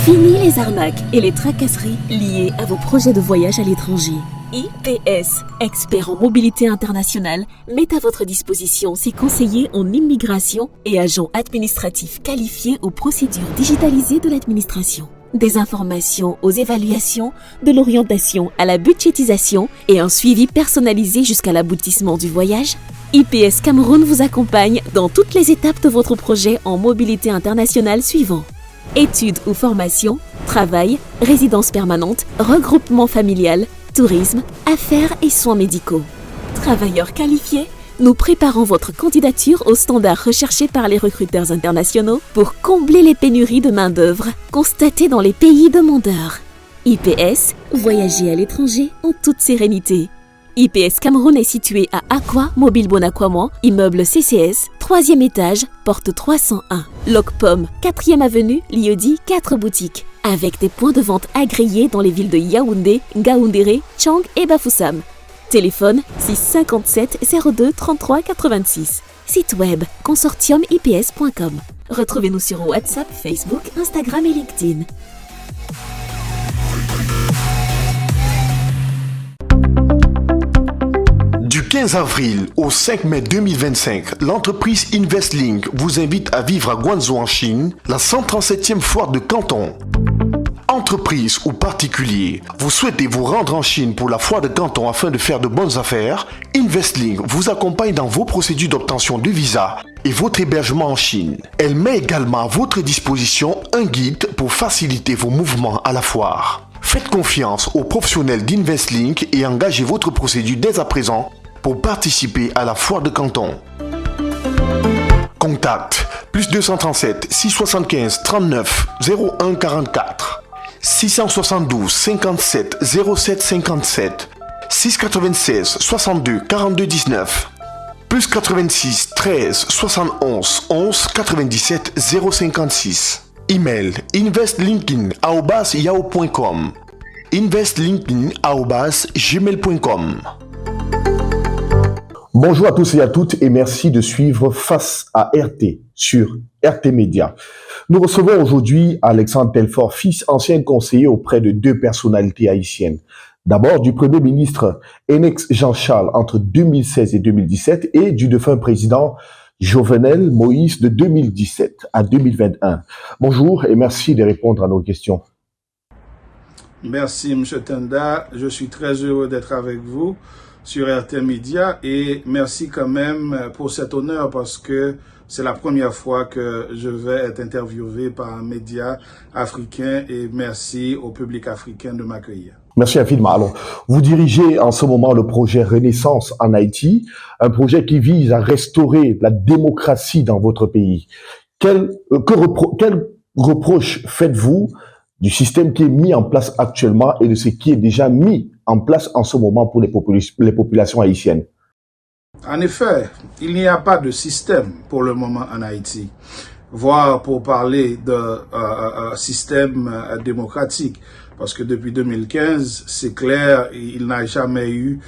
Fini les arnaques et les tracasseries liées à vos projets de voyage à l'étranger. IPS, expert en mobilité internationale, met à votre disposition ses conseillers en immigration et agents administratifs qualifiés aux procédures digitalisées de l'administration. Des informations aux évaluations, de l'orientation à la budgétisation et un suivi personnalisé jusqu'à l'aboutissement du voyage. IPS Cameroun vous accompagne dans toutes les étapes de votre projet en mobilité internationale suivant: études ou formation, travail, résidence permanente, regroupement familial, tourisme, affaires et soins médicaux. Travailleurs qualifiés, nous préparons votre candidature aux standards recherchés par les recruteurs internationaux pour combler les pénuries de main-d'œuvre constatées dans les pays demandeurs. IPS, voyagez à l'étranger en toute sérénité. IPS Cameroun est situé à Aqua Mobile Bonaquaman, immeuble CCS, 3e étage, porte 301. Locpom, 4e avenue, lieu-dit 4 boutiques. Avec des points de vente agréés dans les villes de Yaoundé, Ngaoundéré, Tchang et Bafoussam. Téléphone 657 02 33 86. Site web consortiumips.com. Retrouvez-nous sur WhatsApp, Facebook, Instagram et LinkedIn. Du 15 avril au 5 mai 2025, l'entreprise InvestLink vous invite à vivre à Guangzhou en Chine, la 137e foire de Canton. Entreprise ou particulier, vous souhaitez vous rendre en Chine pour la foire de Canton afin de faire de bonnes affaires? InvestLink vous accompagne dans vos procédures d'obtention de visa et votre hébergement en Chine. Elle met également à votre disposition un guide pour faciliter vos mouvements à la foire. Faites confiance aux professionnels d'InvestLink et engagez votre procédure dès à présent pour participer à la foire de Canton. Contact plus 237 675 39 01 44 672 57 07 57 696 62 42 19 plus 86 13 71 11 97 056. Email investlinkedin@yahoo.com, investlinkedin@gmail.com. Bonjour à tous et à toutes et merci de suivre Face à RT sur RT Média. Nous recevons aujourd'hui Alexandre Telfort, fils ancien conseiller auprès de deux personnalités haïtiennes. D'abord du Premier ministre Enex Jean-Charles entre 2016 et 2017 et du défunt président Jovenel Moïse de 2017 à 2021. Bonjour et merci de répondre à nos questions. Merci M. Tenda, je suis très heureux d'être avec vous sur RT Média et merci quand même pour cet honneur parce que c'est la première fois que je vais être interviewé par un média africain et merci au public africain de m'accueillir. Merci infiniment. Alors, vous dirigez en ce moment le projet Renaissance en Haïti, un projet qui vise à restaurer la démocratie dans votre pays. Quel reproche faites-vous du système qui est mis en place actuellement et de ce qui est déjà mis en place en ce moment pour les populations haïtiennes? En effet, il n'y a pas de système pour le moment en Haïti, voire pour parler de système démocratique. Parce que depuis 2015, c'est clair, il n'a jamais eu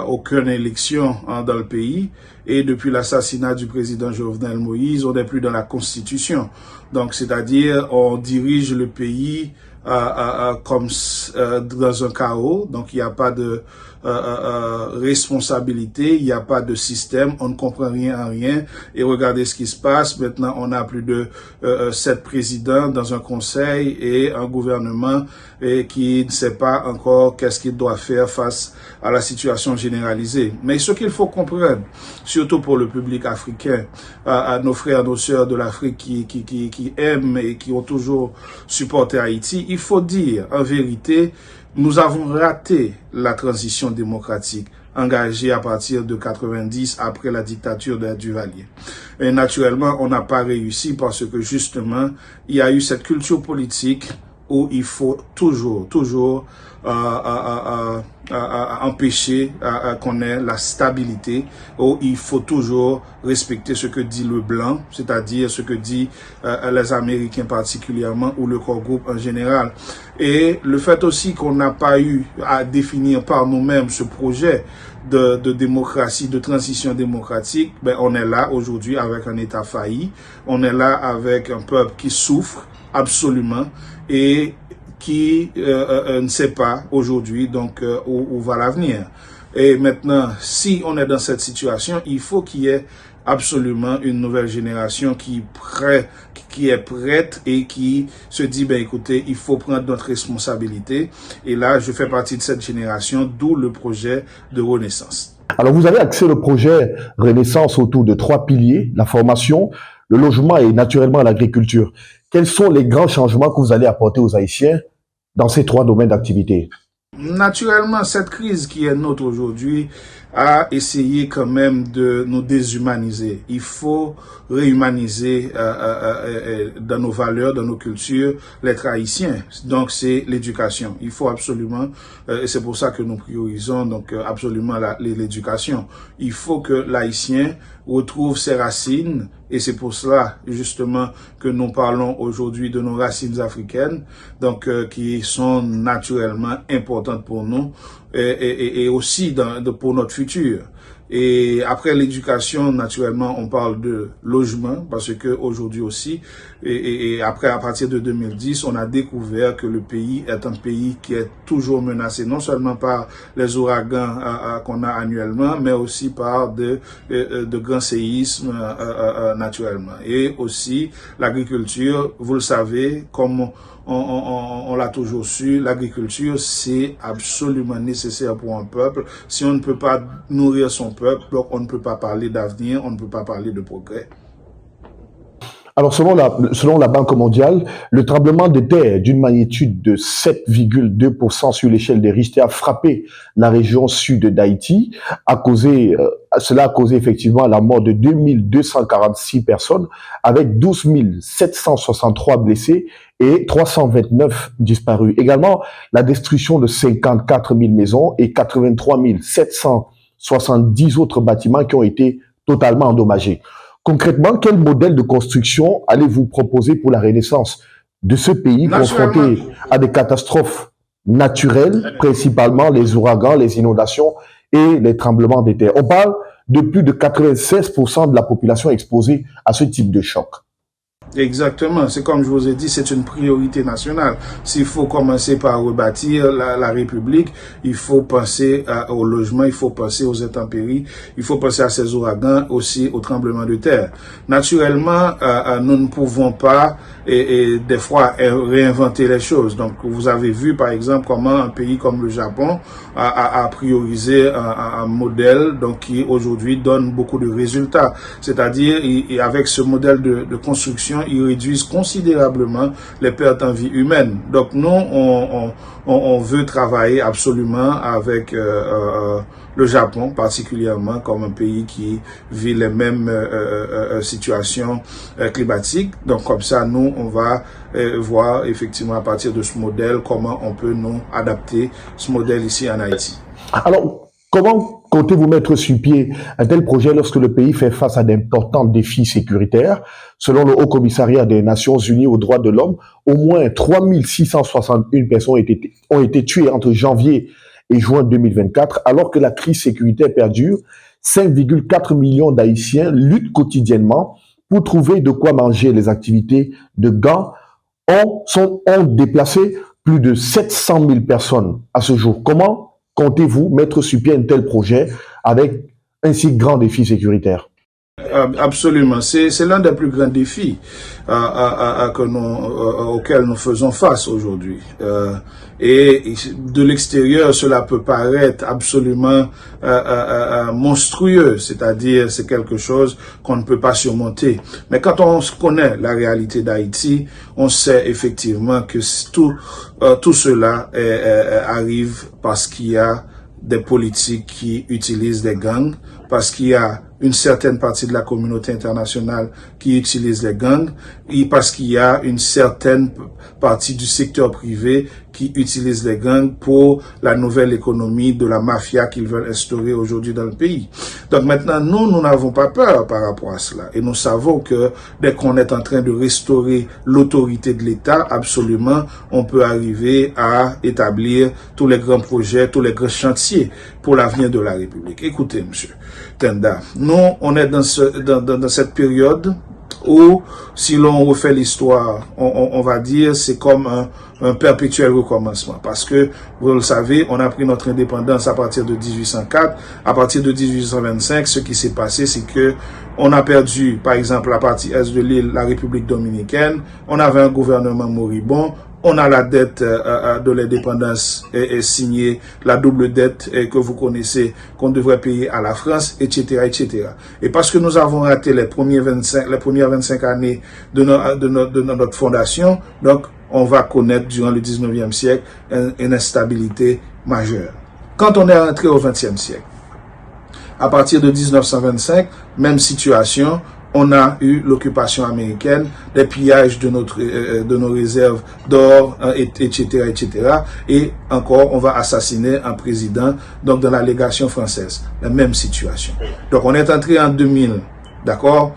aucune élection dans le pays. Et depuis l'assassinat du président Jovenel Moïse, on n'est plus dans la Constitution. Donc, c'est-à-dire, on dirige le pays comme dans un chaos. Donc, il n'y a pas de responsabilité, il n'y a pas de système, on ne comprend rien à rien. Et regardez ce qui se passe. Maintenant, on a plus de 7 présidents dans un conseil et un gouvernement qui ne sait pas encore qu'est-ce qu'il doit faire face à la situation généralisée. Mais ce qu'il faut comprendre, surtout pour le public africain, à nos frères, nos sœurs de l'Afrique qui aiment et qui ont toujours supporté Haïti, il faut dire en vérité, nous avons raté la transition démocratique engagée à partir de 90 après la dictature de Duvalier. Et naturellement, on n'a pas réussi parce que justement, il y a eu cette culture politique où il faut toujours empêcher qu'on ait la stabilité, où il faut toujours respecter ce que dit le blanc, c'est-à-dire ce que dit les Américains particulièrement ou le corps groupe en général. Et le fait aussi qu'on n'a pas eu à définir par nous-mêmes ce projet de démocratie, de transition démocratique, ben on est là aujourd'hui avec un État failli, on est là avec un peuple qui souffre, absolument, et qui ne sait pas aujourd'hui donc où va l'avenir. Et maintenant, si on est dans cette situation, il faut qu'il y ait absolument une nouvelle génération qui est prête et qui se dit, ben écoutez, il faut prendre notre responsabilité. Et là, je fais partie de cette génération, d'où le projet de Renaissance. Alors, vous avez axé le projet Renaissance autour de 3 piliers, la formation, le logement et naturellement l'agriculture. Quels sont les grands changements que vous allez apporter aux Haïtiens dans ces 3 domaines d'activité? Naturellement, cette crise qui est nôtre aujourd'hui a essayé quand même de nous déshumaniser. Il faut réhumaniser dans nos valeurs, dans nos cultures, l'être haïtien. Donc, c'est l'éducation. Il faut absolument, et c'est pour ça que nous priorisons donc absolument l'éducation. Il faut que l'haïtien retrouve ses racines, et c'est pour cela justement que nous parlons aujourd'hui de nos racines africaines, donc qui sont naturellement importantes pour nous et aussi pour notre futur. Et après l'éducation, naturellement, on parle de logement, parce que aujourd'hui aussi, et après, à partir de 2010, on a découvert que le pays est un pays qui est toujours menacé, non seulement par les ouragans qu'on a annuellement, mais aussi par de grands séismes naturellement. Et aussi l'agriculture, vous le savez, comme on l'a toujours su, l'agriculture, c'est absolument nécessaire pour un peuple. Si on ne peut pas nourrir son peuple, on ne peut pas parler d'avenir, on ne peut pas parler de progrès. Alors, selon la Banque mondiale, le tremblement de terre d'une magnitude de 7,2% sur l'échelle des Richter a frappé la région sud d'Haïti. Cela a causé effectivement la mort de 2246 personnes, avec 12 763 blessés et 329 disparus. Également, la destruction de 54 000 maisons et 83 770 autres bâtiments qui ont été totalement endommagés. Concrètement, quel modèle de construction allez-vous proposer pour la renaissance de ce pays confronté à des catastrophes naturelles, principalement les ouragans, les inondations et les tremblements de terre? On parle de plus de 96% de la population exposée à ce type de choc. Exactement, c'est comme je vous ai dit, c'est une priorité nationale. S'il faut commencer par rebâtir la République, il faut penser au logement, il faut penser aux intempéries, il faut penser à ces ouragans, aussi aux tremblements de terre. Naturellement, nous ne pouvons pas et des fois réinventer les choses. Donc, vous avez vu par exemple comment un pays comme le Japon a priorisé un modèle donc qui aujourd'hui donne beaucoup de résultats. C'est-à-dire, avec ce modèle de construction, ils réduisent considérablement les pertes en vie humaine. Donc nous, on veut travailler absolument avec le Japon, particulièrement comme un pays qui vit les mêmes situations climatiques. Donc comme ça, nous, on va voir effectivement à partir de ce modèle comment on peut nous adapter ce modèle ici en Haïti. Alors, comment comptez-vous mettre sur pied un tel projet lorsque le pays fait face à d'importants défis sécuritaires? Selon le Haut Commissariat des Nations Unies aux droits de l'homme, au moins 3661 personnes ont été tuées entre janvier et juin 2024, alors que la crise sécuritaire perdure. 5,4 millions d'Haïtiens luttent quotidiennement pour trouver de quoi manger. Les activités de GAN ont déplacé plus de 700 000 personnes à ce jour. Comment comptez-vous mettre sur pied un tel projet avec un si grand défi sécuritaire? Absolument, c'est l'un des plus grands défis auxquels nous faisons face aujourd'hui. Et de l'extérieur, cela peut paraître absolument monstrueux, c'est-à-dire c'est quelque chose qu'on ne peut pas surmonter. Mais quand on connaît la réalité d'Haïti, on sait effectivement que tout cela arrive parce qu'il y a des politiques qui utilisent des gangs, parce qu'il y a une certaine partie de la communauté internationale qui utilise les gangs, et parce qu'il y a une certaine partie du secteur privé qui utilise les gangs pour la nouvelle économie de la mafia qu'ils veulent instaurer aujourd'hui dans le pays. Donc maintenant, nous n'avons pas peur par rapport à cela. Et nous savons que dès qu'on est en train de restaurer l'autorité de l'État, absolument, on peut arriver à établir tous les grands projets, tous les grands chantiers pour l'avenir de la République. Écoutez, monsieur Tenda, nous, on est dans cette période ou si l'on refait l'histoire, on va dire c'est comme un perpétuel recommencement. Parce que, vous le savez, on a pris notre indépendance à partir de 1804. À partir de 1825, ce qui s'est passé, c'est que on a perdu, par exemple, la partie est de l'île, la République dominicaine. On avait un gouvernement moribond. On a la dette de l'indépendance signée, la double dette que vous connaissez, qu'on devrait payer à la France, etc., etc. Et parce que nous avons raté les premières 25 années de notre fondation, donc on va connaître durant le 19e siècle une instabilité majeure. Quand on est rentré au 20e siècle, à partir de 1925, même situation. On a eu l'occupation américaine, les pillages de nos réserves d'or, etc., etc. Et encore, on va assassiner un président, donc dans la légation française. La même situation. Donc, on est entré en 2000, d'accord?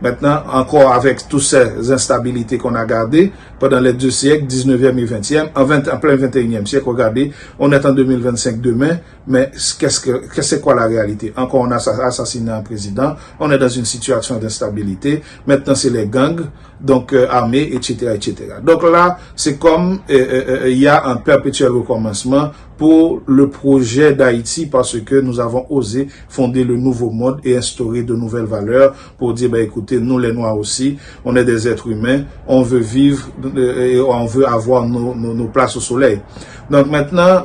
Maintenant, encore avec toutes ces instabilités qu'on a gardées pendant les 2 siècles, 19e et 20e, en plein 21e siècle, regardez, on est en 2025 demain, mais c'est quoi la réalité? Encore, on a assassiné un président, on est dans une situation d'instabilité, maintenant c'est les gangs, donc armés, etc., etc. Donc là, c'est comme il y a un perpétuel recommencement pour le projet d'Haïti parce que nous avons osé fonder le nouveau monde et instaurer de nouvelles valeurs pour dire, ben écoutez, nous les Noirs aussi, on est des êtres humains, on veut vivre et on veut avoir nos places au soleil. Donc maintenant,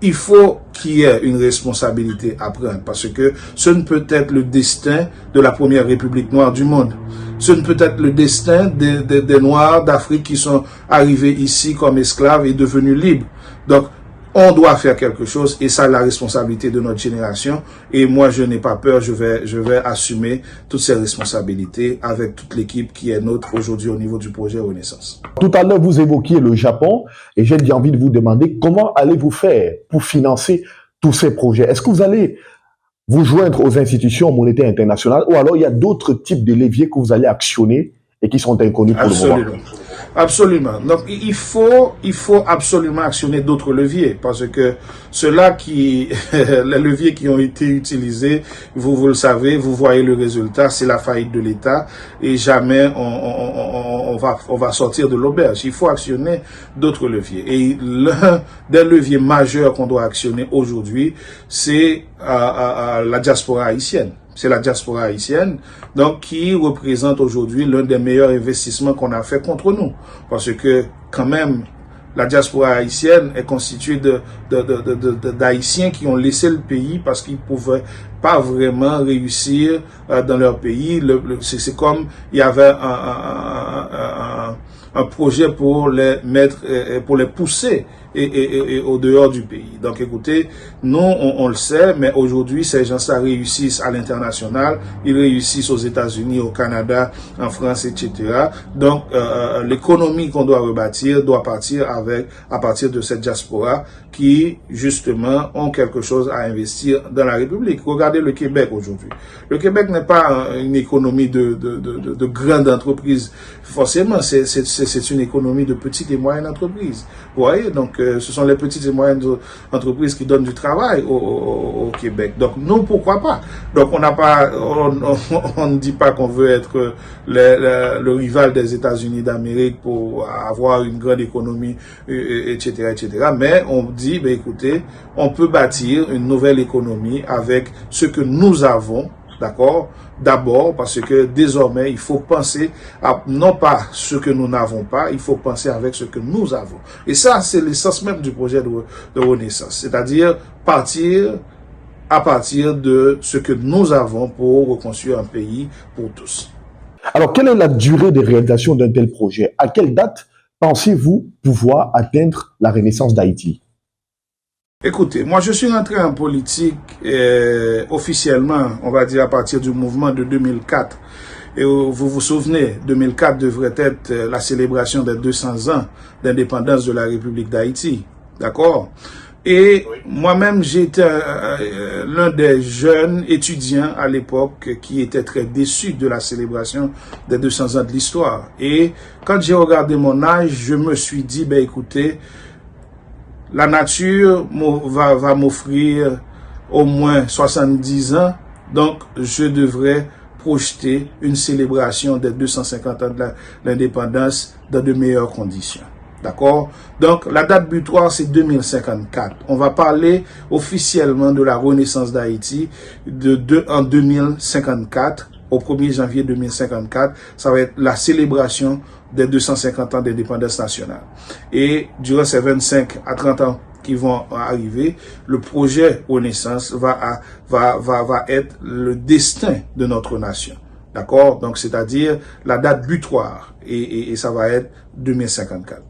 il faut qu'il y ait une responsabilité à prendre parce que ce ne peut être le destin de la première république noire du monde. Ce ne peut être le destin des Noirs d'Afrique qui sont arrivés ici comme esclaves et devenus libres. Donc, on doit faire quelque chose et ça, la responsabilité de notre génération. Et moi, je n'ai pas peur, je vais assumer toutes ces responsabilités avec toute l'équipe qui est nôtre aujourd'hui au niveau du projet Renaissance. Tout à l'heure, vous évoquiez le Japon et j'ai envie de vous demander comment allez-vous faire pour financer tous ces projets? Est-ce que vous allez vous joindre aux institutions monétaires internationales ou alors il y a d'autres types de leviers que vous allez actionner et qui sont inconnus pour le moment? Absolument. Donc, il faut absolument actionner d'autres leviers parce que ceux-là les leviers qui ont été utilisés, vous le savez, vous voyez le résultat, c'est la faillite de l'État et jamais on va sortir de l'auberge. Il faut actionner d'autres leviers. Et l'un des leviers majeurs qu'on doit actionner aujourd'hui, c'est la diaspora haïtienne. C'est la diaspora haïtienne, donc qui représente aujourd'hui l'un des meilleurs investissements qu'on a fait contre nous. Parce que quand même, la diaspora haïtienne est constituée d'Haïtiens qui ont laissé le pays parce qu'ils pouvaient pas vraiment réussir dans leur pays. C'est comme il y avait un projet pour les mettre, pour les pousser et au dehors du pays. Donc écoutez, nous on le sait, mais aujourd'hui ces gens-là réussissent à l'international, ils réussissent aux États-Unis, au Canada, en France, etc. Donc l'économie qu'on doit rebâtir doit partir à partir de cette diaspora qui justement ont quelque chose à investir dans la République. Regardez le Québec aujourd'hui. Le Québec n'est pas une économie de grandes entreprises. Forcément, c'est une économie de petites et moyennes entreprises. Vous voyez, donc ce sont les petites et moyennes entreprises qui donnent du travail au Québec. Donc nous, pourquoi pas? Donc on ne dit pas qu'on veut être le rival des États-Unis d'Amérique pour avoir une grande économie, etc., etc. Mais on dit, ben écoutez, on peut bâtir une nouvelle économie avec ce que nous avons. D'accord? D'abord, parce que désormais, il faut penser à non pas ce que nous n'avons pas, il faut penser avec ce que nous avons. Et ça, c'est l'essence même du projet de Renaissance. C'est-à-dire partir à partir de ce que nous avons pour reconstruire un pays pour tous. Alors, quelle est la durée de réalisation d'un tel projet? À quelle date pensez-vous pouvoir atteindre la Renaissance d'Haïti? Écoutez, moi je suis rentré en politique officiellement, on va dire à partir du mouvement de 2004. Et vous vous souvenez, 2004 devrait être la célébration des 200 ans d'indépendance de la République d'Haïti. D'accord? Et moi-même, j'étais l'un des jeunes étudiants à l'époque qui était très déçu de la célébration des 200 ans de l'histoire. Et quand j'ai regardé mon âge, je me suis dit, ben écoutez, la nature va m'offrir au moins 70 ans, donc je devrais projeter une célébration des 250 ans de l'indépendance dans de meilleures conditions. D'accord? Donc, la date butoir, c'est 2054. On va parler officiellement de la renaissance d'Haïti en 2054. Au 1er janvier 2054, ça va être la célébration des 250 ans d'indépendance nationale. Et durant ces 25 à 30 ans qui vont arriver, le projet Renaissance va être le destin de notre nation. D'accord? Donc, c'est-à-dire la date butoir. Et ça va être 2054.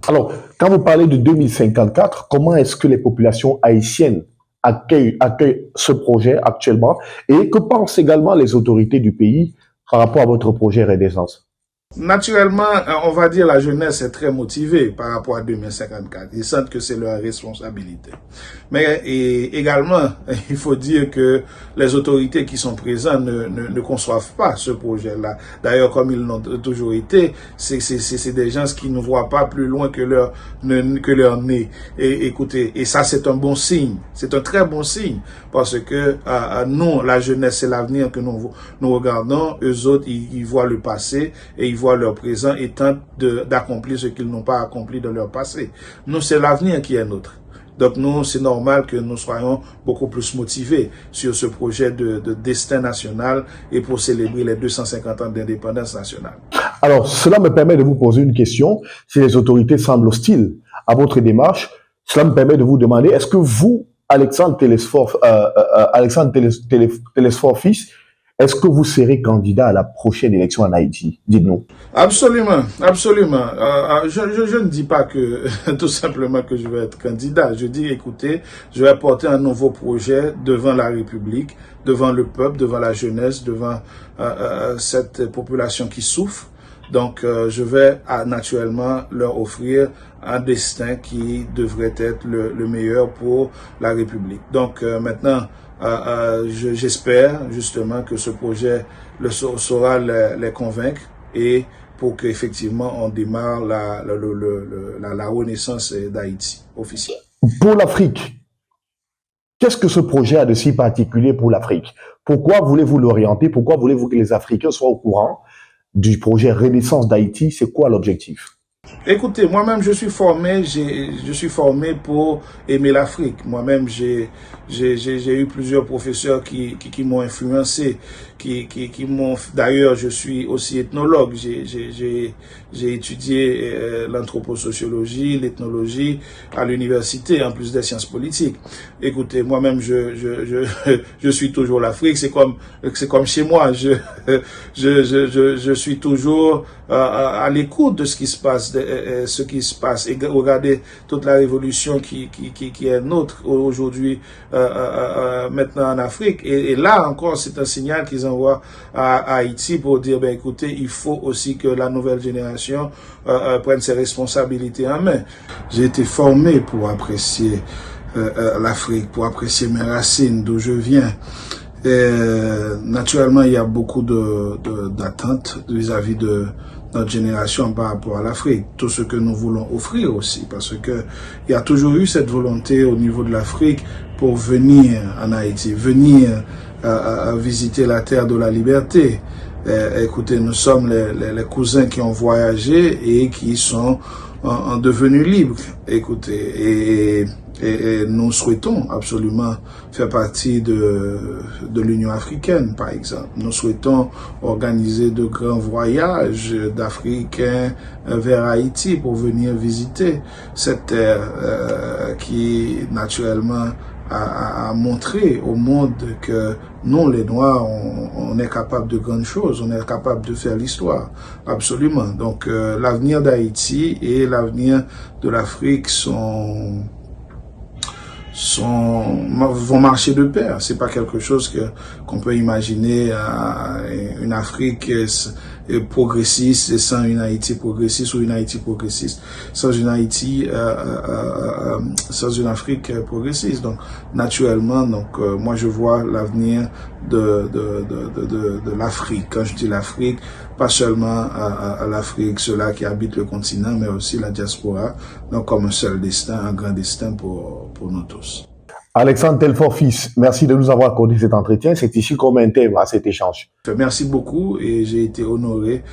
Alors, quand vous parlez de 2054, comment est-ce que les populations haïtiennes accueillent ce projet actuellement et que pensent également les autorités du pays par rapport à votre projet Renaissance? Naturellement, on va dire la jeunesse est très motivée par rapport à 2054. Ils sentent que c'est leur responsabilité. Mais également, il faut dire que les autorités qui sont présentes ne conçoivent pas ce projet-là. D'ailleurs, comme ils l'ont toujours été, c'est des gens qui ne voient pas plus loin que leur nez. Et écoutez, et ça c'est un bon signe. C'est un très bon signe parce que nous, la jeunesse, c'est l'avenir que nous regardons. Eux autres, ils voient le passé et ils voient leur présent et tentent d'accomplir ce qu'ils n'ont pas accompli dans leur passé. Nous, c'est l'avenir qui est nôtre. Donc nous, c'est normal que nous soyons beaucoup plus motivés sur ce projet de destin national et pour célébrer les 250 ans d'indépendance nationale. Alors, cela me permet de vous poser une question. Si les autorités semblent hostiles à votre démarche, cela me permet de vous demander, est-ce que vous, Alexandre Télesphore fils, est-ce que vous serez candidat à la prochaine élection en Haïti? Dites-nous. Absolument, absolument. Je ne dis pas que tout simplement que je vais être candidat. Je dis, écoutez, je vais porter un nouveau projet devant la République, devant le peuple, devant la jeunesse, devant cette population qui souffre. Donc, je vais naturellement leur offrir un destin qui devrait être le meilleur pour la République. Donc, maintenant, j'espère justement que ce projet saura les convaincre et pour qu'effectivement on démarre la renaissance d'Haïti officielle. Pour l'Afrique, qu'est-ce que ce projet a de si particulier pour l'Afrique? Pourquoi voulez-vous l'orienter? Pourquoi voulez-vous que les Africains soient au courant du projet Renaissance d'Haïti? C'est quoi l'objectif? Écoutez, moi-même, je suis formé pour aimer l'Afrique. Moi-même, j'ai eu plusieurs professeurs qui m'ont influencé, qui m'ont, d'ailleurs, je suis aussi ethnologue. J'ai étudié l'anthroposociologie, l'ethnologie à l'université, en plus des sciences politiques. Écoutez, moi-même, je suis toujours l'Afrique. C'est comme chez moi. Je suis toujours à l'écoute de ce qui se passe, et regardez toute la révolution qui est nôtre aujourd'hui maintenant en Afrique. Et là encore, c'est un signal qu'ils envoient à Haïti pour dire, ben écoutez, il faut aussi que la nouvelle génération prenne ses responsabilités en main. J'ai été formé pour apprécier l'Afrique, pour apprécier mes racines, d'où je viens. Naturellement, il y a beaucoup d'attentes vis-à-vis de notre génération par rapport à l'Afrique, tout ce que nous voulons offrir aussi, parce que il y a toujours eu cette volonté au niveau de l'Afrique pour venir en Haïti, venir visiter la terre de la liberté. Écoutez, nous sommes les cousins qui ont voyagé et qui sont devenus libres. Écoutez, et nous souhaitons absolument faire partie de l'Union africaine, par exemple. Nous souhaitons organiser de grands voyages d'Africains vers Haïti pour venir visiter cette terre qui, naturellement, a montré au monde que nous, les Noirs, on est capable de grandes choses, on est capable de faire l'histoire, absolument. Donc, l'avenir d'Haïti et l'avenir de l'Afrique vont marcher de pair. C'est pas quelque chose qu'on peut imaginer une Afrique progressiste sans une Haïti progressiste ou une Haïti progressiste sans une Haïti sans une Afrique progressiste. Donc naturellement, moi je vois l'avenir de l'Afrique. Quand je dis l'Afrique, pas seulement à l'Afrique, ceux-là qui habitent le continent, mais aussi la diaspora, donc comme un seul destin, un grand destin pour nous tous. Alexandre Telfort Fils, merci de nous avoir accordé cet entretien. C'est ici qu'on met un thème à cet échange. Merci beaucoup et j'ai été honoré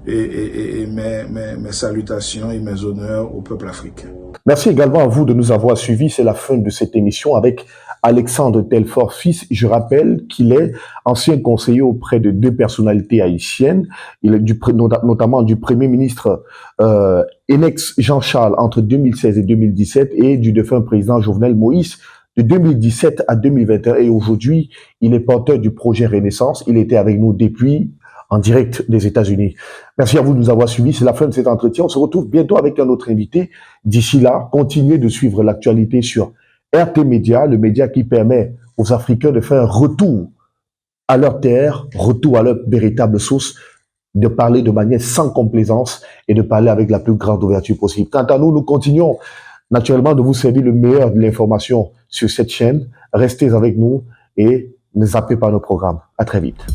et mes salutations et mes honneurs au peuple africain. Merci également à vous de nous avoir suivis. C'est la fin de cette émission avec Alexandre Telfort Fils. Je rappelle qu'il est ancien conseiller auprès de deux personnalités haïtiennes. Il est notamment du Premier ministre Enex Jean-Charles entre 2016 et 2017 et du défunt président Jovenel Moïse de 2017 à 2021. Et aujourd'hui, il est porteur du projet Renaissance. Il était avec nous depuis en direct des États-Unis. Merci à vous de nous avoir suivis. C'est la fin de cet entretien. On se retrouve bientôt avec un autre invité. D'ici là, continuez de suivre l'actualité sur RT Média, le média qui permet aux Africains de faire un retour à leur terre, retour à leur véritable source, de parler de manière sans complaisance et de parler avec la plus grande ouverture possible. Quant à nous, nous continuons naturellement de vous servir le meilleur de l'information sur cette chaîne. Restez avec nous et ne zappez pas nos programmes. À très vite.